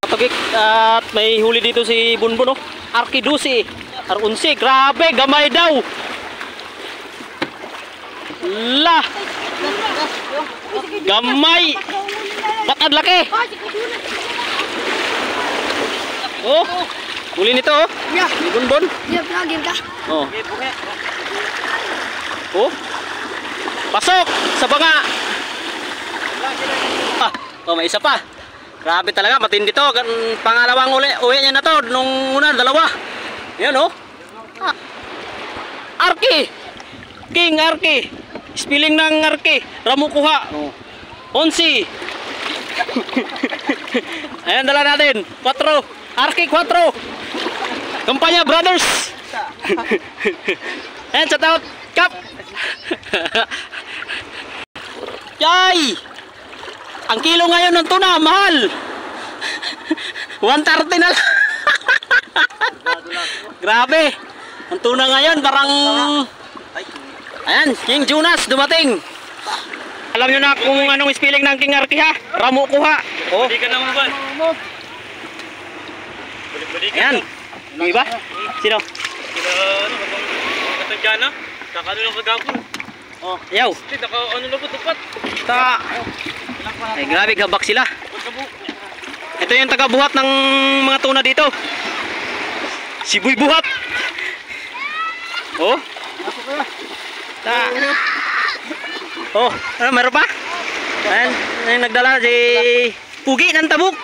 Tagik at may huli dito si Bunbun, oh. Arkidusi, R11, grabe, gamay daw. Lah. Gamay. Ba't laki? Oh, huli nito, oh. Bunbun. Oh. Oh. Pasok sa banga. Oh, may isa pa. Grabe talaga, matindi to. Pangalawang uwi niya na to. Nung una, dalawa. Yan, oh. Arki. King Arki. Spelling ng Arki. Ramukuha. Oh. 11. Ayan, dala natin. 4. Arki 4. Kumpanya Brothers. Ayan, shout out. Kap. Yay! Ang kilo ngayon ng tuna, mahal. 130 na lang. Grabe. Ang tuna ngayon, parang... Ayan, King Jonas dumating. Alam nyo na kung anong spelling ng King Arki, ha? Ramukuha. Oh. Balikan naman ba? Ayan. Diba? Sino? Sila, Katanjana. Saka ano lang kagapon. Oh, yaw. Saka ano lang po tupat. Ay, grabe, gabak sila. Ito yung taga-buhat ng mga tuna dito. Si Boy Buhat. Oh. Oh, ano, meron pa? Ayan, yung nagdala si Pugi ng Tabuk.